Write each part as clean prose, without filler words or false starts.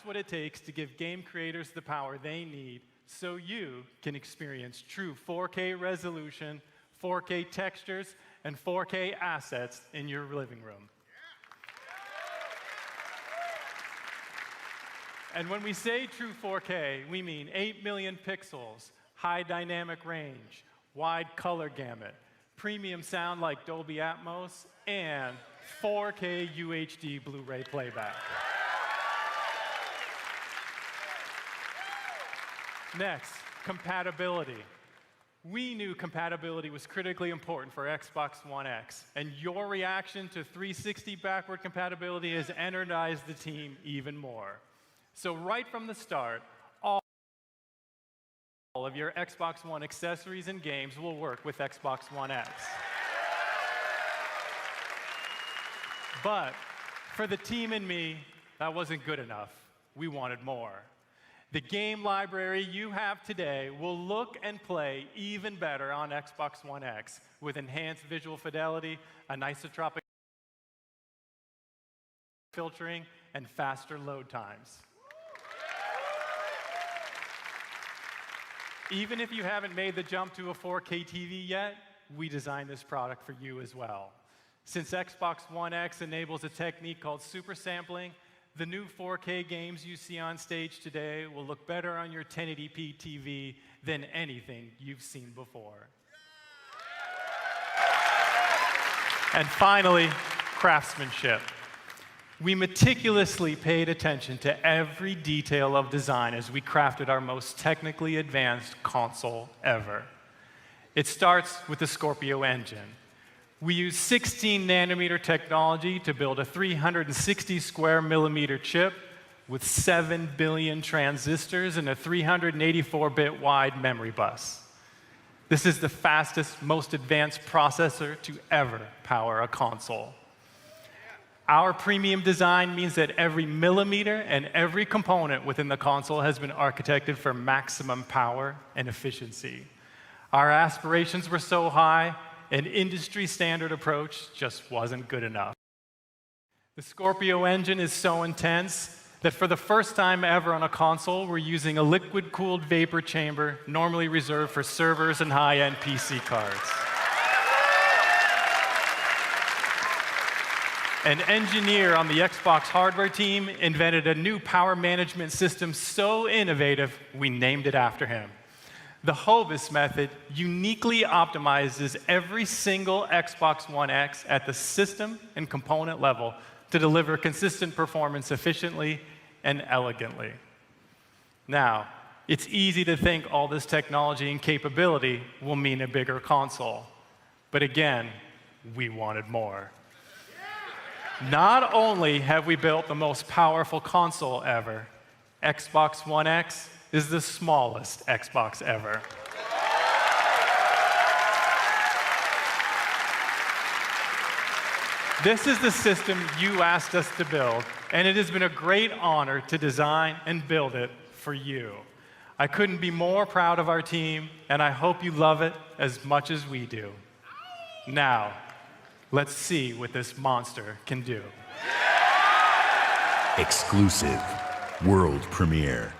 what it takes to give game creators the power they need so you can experience true 4K resolution, 4K textures, and 4K assets in your living room. And when we say true 4K, we mean 8 million pixels, high dynamic range, wide color gamut, premium sound like Dolby Atmos, and 4K UHD Blu-ray playback. Next, compatibility. We knew compatibility was critically important for Xbox One X, and your reaction to 360 backward compatibility has energized the team even more. So right from the start, all of your Xbox One accessories and games will work with Xbox One X. But for the team and me, that wasn't good enough. We wanted more. The game library you have today will look and play even better on Xbox One X with enhanced visual fidelity, anisotropic filtering, and faster load times. Even if you haven't made the jump to a 4K TV yet, we designed this product for you as well. Since Xbox One X enables a technique called super sampling, the new 4K games you see on stage today will look better on your 1080p TV than anything you've seen before. And finally, craftsmanship. We meticulously paid attention to every detail of design as we crafted our most technically advanced console ever. It starts with the Scorpio engine. We use 16-nanometer technology to build a 360 square millimeter chip with 7 billion transistors and a 384-bit wide memory bus. This is the fastest, most advanced processor to ever power a console. Our premium design means that every millimeter and every component within the console has been architected for maximum power and efficiency. Our aspirations were so high, an industry-standard approach just wasn't good enough. The Scorpio engine is so intense that for the first time ever on a console, we're using a liquid-cooled vapor chamber normally reserved for servers and high-end PC cards. An engineer on the Xbox hardware team invented a new power management system so innovative, we named it after him. The Hovis method uniquely optimizes every single Xbox One X at the system and component level to deliver consistent performance efficiently and elegantly. Now, it's easy to think all this technology and capability will mean a bigger console. But again, we wanted more. Not only have we built the most powerful console ever, Xbox One X is the smallest Xbox ever. This is the system you asked us to build, and it has been a great honor to design and build it for you. I couldn't be more proud of our team, and I hope you love it as much as we do. Now, let's see what this monster can do. Exclusive world premiere.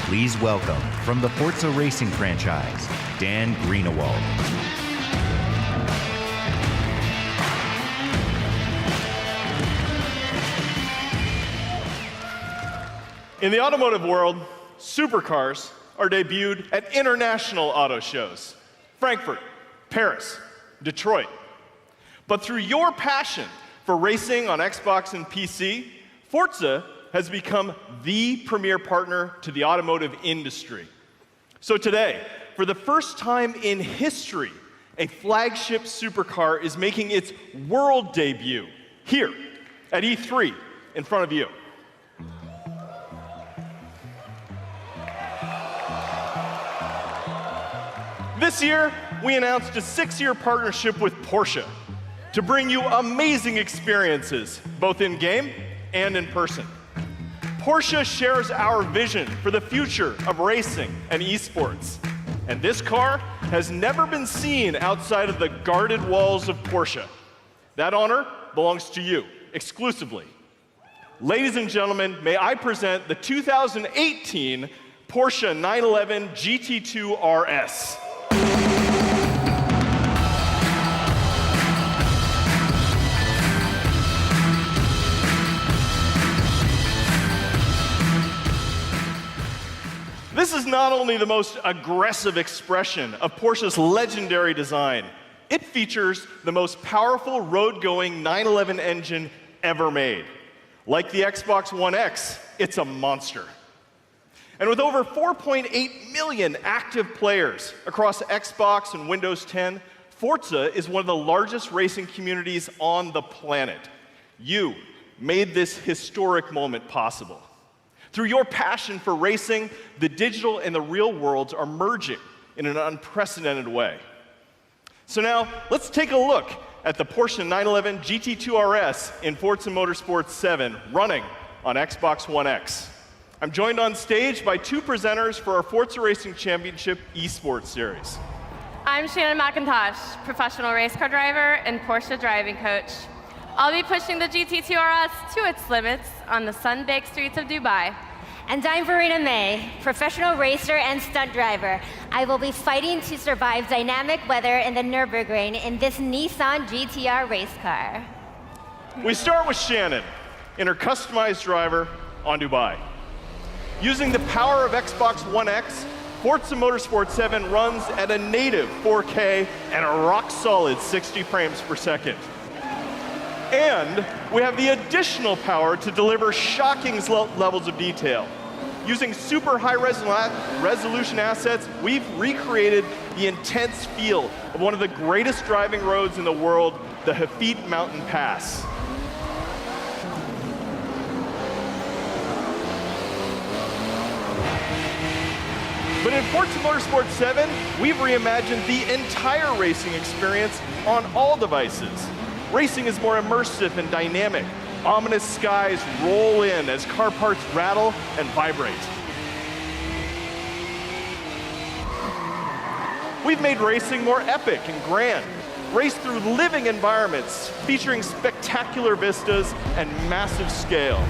please welcome, from the Forza Racing franchise, Dan Greenewald. In the automotive world, supercars are debuted at international auto shows: Frankfurt, Paris, Detroit. But through your passion for racing on Xbox and PC, Forza has become the premier partner to the automotive industry. So today, for the first time in history, a flagship supercar is making its world debut here at E3 in front of you. This year, we announced a 6-year partnership with Porsche to bring you amazing experiences, both in-game and in person. Porsche shares our vision for the future of racing and esports. And this car has never been seen outside of the guarded walls of Porsche. That honor belongs to you, exclusively. Ladies and gentlemen, may I present the 2018 Porsche 911 GT2 RS. This is not only the most aggressive expression of Porsche's legendary design, it features the most powerful road-going 911 engine ever made. Like the Xbox One X, it's a monster. And with over 4.8 million active players across Xbox and Windows 10, Forza is one of the largest racing communities on the planet. You made this historic moment possible. Through your passion for racing, the digital and the real worlds are merging in an unprecedented way. So now, let's take a look at the Porsche 911 GT2 RS in Forza Motorsport 7 running on Xbox One X. I'm joined on stage by 2 presenters for our Forza Racing Championship eSports Series. I'm Shannon McIntosh, professional race car driver and Porsche driving coach. I'll be pushing the GT2 RS to its limits on the sun-baked streets of Dubai. And I'm Verena May, professional racer and stunt driver. I will be fighting to survive dynamic weather in the Nürburgring in this Nissan GTR race car. We start with Shannon in her customized driver on Dubai. Using the power of Xbox One X, Forza Motorsport 7 runs at a native 4K and a rock-solid 60 frames per second. And we have the additional power to deliver shocking levels of detail. Using super high resolution assets, we've recreated the intense feel of one of the greatest driving roads in the world, the Hafid Mountain Pass. But in Forza Motorsport 7, we've reimagined the entire racing experience on all devices. Racing is more immersive and dynamic. Ominous skies roll in as car parts rattle and vibrate. We've made racing more epic and grand. Race through living environments featuring spectacular vistas and massive scale.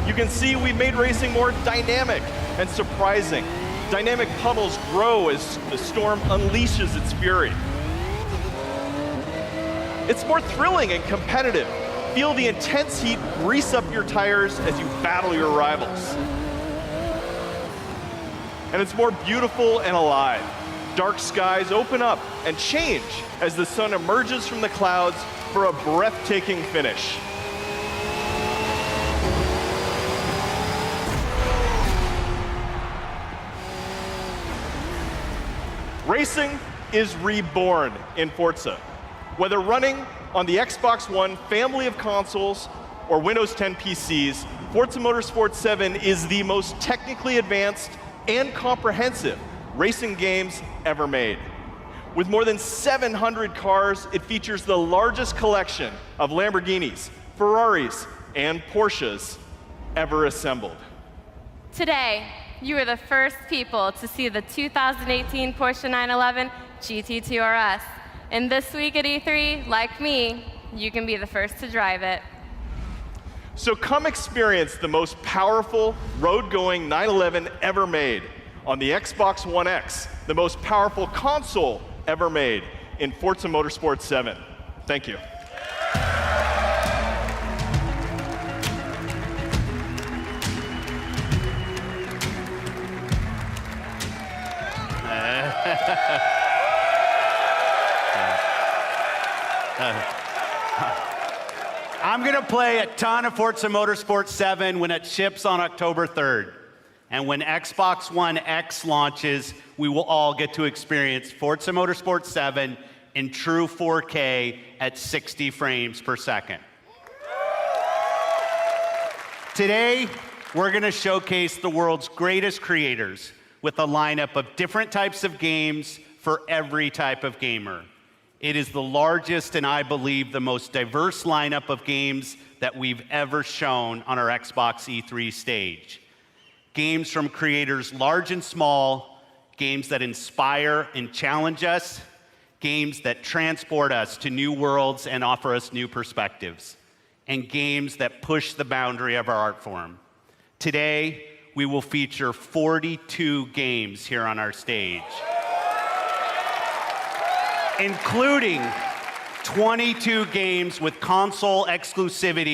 You can see we've made racing more dynamic and surprising. Dynamic puddles grow as the storm unleashes its fury. It's more thrilling and competitive. Feel the intense heat grease up your tires as you battle your rivals. And it's more beautiful and alive. Dark skies open up and change as the sun emerges from the clouds for a breathtaking finish. Racing is reborn in Forza. Whether running on the Xbox One family of consoles or Windows 10 PCs, Forza Motorsport 7 is the most technically advanced and comprehensive racing games ever made. With more than 700 cars, it features the largest collection of Lamborghinis, Ferraris, and Porsches ever assembled. Today, you are the first people to see the 2018 Porsche 911 GT2 RS. And this week at E3, like me, you can be the first to drive it. So come experience the most powerful road-going 911 ever made on the Xbox One X, the most powerful console ever made in Forza Motorsport 7. Thank you. I'm going to play a ton of Forza Motorsport 7 when it ships on October 3rd. And when Xbox One X launches, we will all get to experience Forza Motorsport 7 in true 4K at 60 frames per second. Today, we're going to showcase the world's greatest creators with a lineup of different types of games for every type of gamer. It is the largest and I believe the most diverse lineup of games that we've ever shown on our Xbox E3 stage. Games from creators large and small, games that inspire and challenge us, games that transport us to new worlds and offer us new perspectives, and games that push the boundary of our art form. Today, we will feature 42 games here on our stage, including 22 games with console exclusivity